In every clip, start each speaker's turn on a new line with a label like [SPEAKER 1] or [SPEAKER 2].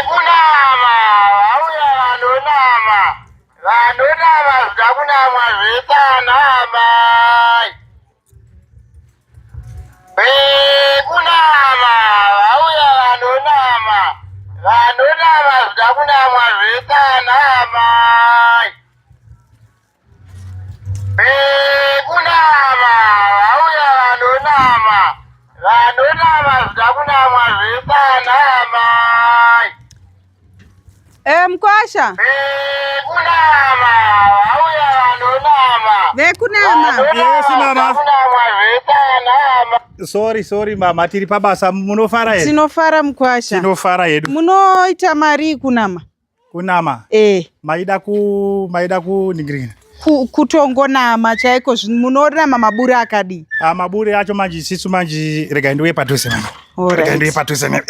[SPEAKER 1] Kunama, auya vanonama. Vanonama zvakunamwa zvetanama. Kunama, auya vanonama. Vanonama zvakunamwa zvetanama. Kunama, auya vanonama. Vanonama zvakunamwa zvetanama.
[SPEAKER 2] Mkwasha.
[SPEAKER 1] Kunama, auya vanonama.
[SPEAKER 2] Vekunama.
[SPEAKER 3] Yes, mama.
[SPEAKER 1] Kunamwa zvetanama.
[SPEAKER 3] Sorry mama, tiri pabasa. Munofara here?
[SPEAKER 2] Tinofara Mkwasha.
[SPEAKER 3] Tinofara hedu.
[SPEAKER 2] Munoita mari kunama?
[SPEAKER 3] Kunama? Maida kuningirina?
[SPEAKER 2] Kutongonama chaiko munonama maburi akadi?
[SPEAKER 3] Maburi acho manji sisu manji rega ndiwe padhuze mama. Rega ndiwe padhuze mama.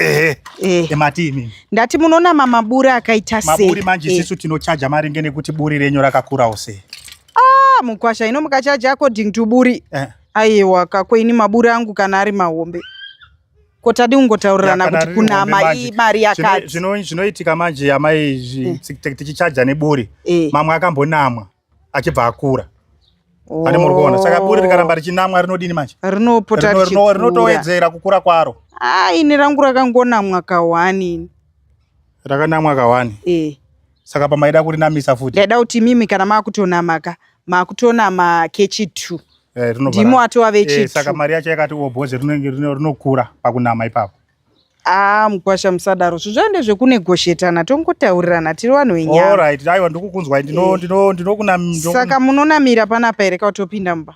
[SPEAKER 3] Ematini.
[SPEAKER 2] Ndati munonama maburi akaita sei?
[SPEAKER 3] Maburi manji sisu tinochaja mari ngene kuti buri renyu rakakura use.
[SPEAKER 2] Mkwasha ino mukachaja according to buri. Aiwa kakweni maburi angu kana ari mahombe. Kotadi ungotaurirana kuti kunama mari yakati.
[SPEAKER 3] Zvinoitika manje amai tichichaja neburi. Mamwe akambonamwa achibva akura. Ane muri kuona. Saka buri rikaramba richinamwa rinodini manje?
[SPEAKER 2] Rinopota richikura.
[SPEAKER 3] Rinotowedzera kukura kwaro.
[SPEAKER 2] Ini rangu rakangonamwa kawani.
[SPEAKER 3] Rakanamwa kawani? Saka pamaida kurinamisa futi? Ndaida
[SPEAKER 2] kuti mimi kana makutonamaka makutonama kechitu. Ndimo atova vechitu.
[SPEAKER 3] Saka mari yacho yakati obhoze rinokura pakunama ipapo.
[SPEAKER 2] Mkwasha musadaro. Zvozvande zvekunegoshetana tongotaurirana tiri vanhu venyama.
[SPEAKER 3] Alright, aiwa ndikukunzwa ndinokunamira.
[SPEAKER 2] Saka munonamira panapa here kana kutopinda mumba?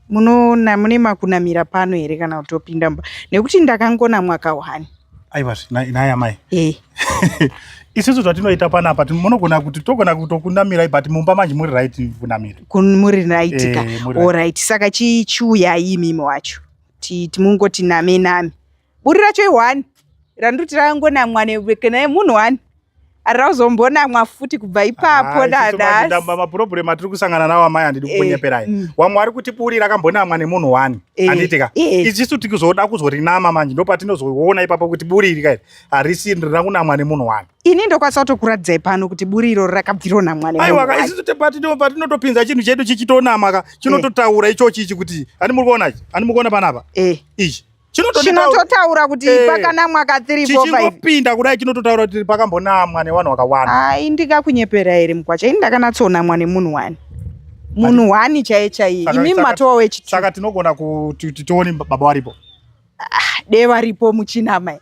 [SPEAKER 2] Mune makunamira pano here kana kutopinda mumba? Nekuti ndakangonamwa kawani.
[SPEAKER 3] Aiwa, naya mai. Isusu zvatinoita panapa munogona kuti togona kutokunamira but mumba manje muri right kunamira.
[SPEAKER 2] Muri right ka. Alright, saka chichuya imimi wacho. Timungoti name. Buri racho i1 randuti rangonamwa nevekena munhu 1 arazombonamwa futi kubva ipapo dada.
[SPEAKER 3] Maproblem atiri kusangana nawo amai handidi kukunyeperai. Wamwe ari kuti buri rakambonamwa nemunhu 1 handitika. Ichisu tikuzoda kuzorinama manje ndopatinozoona ipapo kuti buri iri kai harisi rakunamwa nemunhu 1.
[SPEAKER 2] Ini ndokwanisa kutokuradzai pano kuti buri iro rakabvironamwa nemunhu 1.
[SPEAKER 3] Aiwa, isusu patinotopinza chinhu chedu chichitonama chinototaura ichochi ichi kuti ani muri kuona ichi? Ani mukuona panapa? Ichi
[SPEAKER 2] chinototaura kuti pakanamwa ka 3 4 5
[SPEAKER 3] chichingopinda kudai chinototaura kuti pakambonamwa nevanhu vakawanda.
[SPEAKER 2] Ndikakunyepera here Mkwacha. Ini ndakanatsonamwa nemunhu 1. Munhu 1 chaiye. Imi matowa wechitu.
[SPEAKER 3] Saka tinogona kuti tione baba varipo.
[SPEAKER 2] Deva ripo muchinama.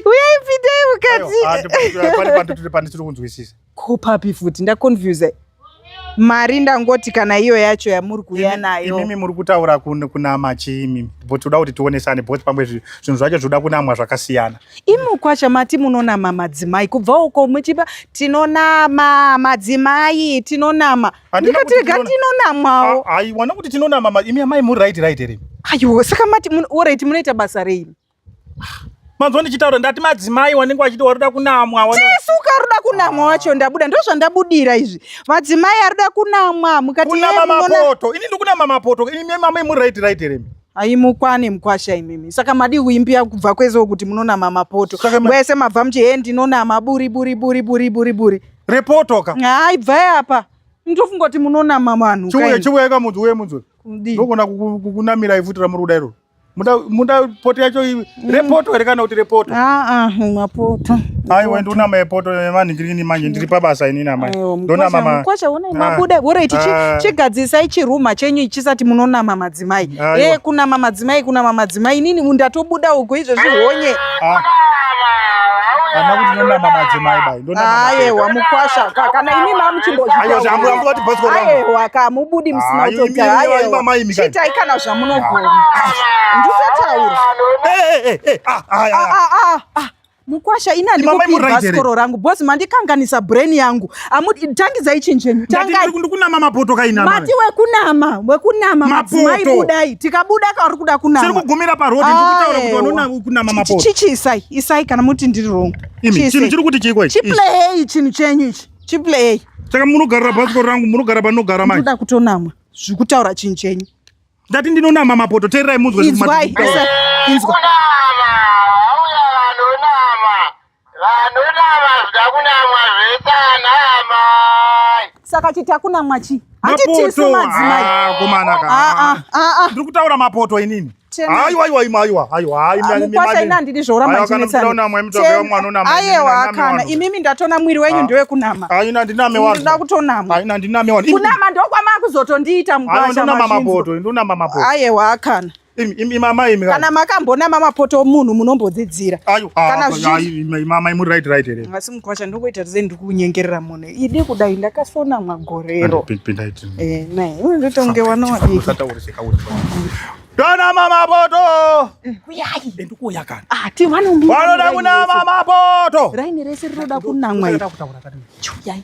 [SPEAKER 2] Uyaipidei mukati.
[SPEAKER 3] Pani tiri kunzwisisa.
[SPEAKER 2] Kopapi futi ndakonfuse. Mari ndangoti kana iyo yacho yamuri kuya nayo.
[SPEAKER 3] Imimi muri kutaura kunama chimi. But toda kuti tionesane both pamwe zvinhu zvacho zvoda kunamwa zvakasiyana.
[SPEAKER 2] Mukwacha mati munonama madzimai kubva uko muchipa tinonama madzimai tinonama. Ndikati tinonamwawo.
[SPEAKER 3] Aiwa kuti tinonama imi amai muri right here.
[SPEAKER 2] Aiwa saka mati alright munoita basa rei.
[SPEAKER 3] Manzwa ndichitaura ndati madzimai wanenge wachiti warida kunamwa.
[SPEAKER 2] Tisuka ruda kunamwa wacho ndabuda ndozvandabudira izvi. Madzimai arida kunamwa mukati
[SPEAKER 3] kunama mapoto. Ini ndikunama mapoto. Imi amai muri right here.
[SPEAKER 2] Mukwane Mkwasha imimi. Saka madi kuimbia kubva kwezo kuti munonama mapoto. Mwese mabva mchi ndinonama buri.
[SPEAKER 3] Repoto ka?
[SPEAKER 2] Bvai apa. Ndofunga kuti munonama vanhu.
[SPEAKER 3] Chiweka munhu uye munhu. Ndogona kukunamira ivutira muri kudairo. Muda poto yacho repoto here kana kuti repoto?
[SPEAKER 2] Mapoto.
[SPEAKER 3] Aiwa ndonama yepoto nevanhingirini manje ndiri pabasa inini amai.
[SPEAKER 2] Ndonama Mkwasha una mabuda alright chigadzisai chiruma chenyu chisati munonama madzimai. Kunama madzimai inini mundatobuda uko izvo zvihonye.
[SPEAKER 3] Ana kuti ndonama madzimai bai.
[SPEAKER 2] Aiwa Mkwasha kana imi mamuchimbozvita.
[SPEAKER 3] Aiwa zvambo kuti bhasko rangu.
[SPEAKER 2] Aiwa kamubudi musina utotsa. Aiwa chitai kana zvamunogona. Ndisataura. Mkwasha ina ndikupi bhaskoro rangu. Boss mandikanganisa brain yangu. Tangiza ichinjenyu.
[SPEAKER 3] Tangai. Ndikunama mapoto kainama.
[SPEAKER 2] Mati wekunama. Madzimai budai. Tikabuda kauri kuda kunama.
[SPEAKER 3] Siri kugumira parodi ndikutaura kuti vanona kunama mapoto.
[SPEAKER 2] Chichi isai kana muti ndiri wrong.
[SPEAKER 3] Chinhu chiri kuti chikwe.
[SPEAKER 2] Chiplay chinhu chenyu ichi. Chiplay.
[SPEAKER 3] Saka munogarira bhaskoro rangu munogara panogara mai.
[SPEAKER 2] Ndoda kutonamwa. Zvikutaura chinhu chenyu.
[SPEAKER 3] Ndati ndinonama mapoto teerai munzwe
[SPEAKER 2] Inzwai. Inzwa.
[SPEAKER 1] Kunama, vauya vanonama. Vanonama zvida kunamwa zvesanama.
[SPEAKER 2] Saka chiti hakuna mwachi. Handitisu madzimai.
[SPEAKER 3] Komana. Ndiri kutaura mapoto inini. Aiwa.
[SPEAKER 2] Mukwasha ina ndiri zvaura machinetsana. Aiwa kana. Imimi ndatona mwiri wenyu ndewe kunama.
[SPEAKER 3] Aina ndiname wanu.
[SPEAKER 2] Ndida kutonama.
[SPEAKER 3] Aina ndiname wanu.
[SPEAKER 2] Kunama ndokwama kuzotondiita mukwasha
[SPEAKER 3] machinzo. Ndonama mapoto.
[SPEAKER 2] Aiwa kana.
[SPEAKER 3] Imama imi.
[SPEAKER 2] Kana makambonama mapoto munhu munombodzidzira.
[SPEAKER 3] Kana imama imu right here.
[SPEAKER 2] Asi mukwasha ndokuita zve ndiri kunyengerera munhu. Idi kudai ndakasona magorero.
[SPEAKER 3] Pindaiti.
[SPEAKER 2] Nai, ndotonge wana wadiki.
[SPEAKER 3] Dona mama poto.
[SPEAKER 2] Uyai.
[SPEAKER 3] Ndikuya kana.
[SPEAKER 2] Ti vanomira.
[SPEAKER 3] Vanoda kunama mapoto.
[SPEAKER 2] Raini rese rinoda kunamwa. Uyai.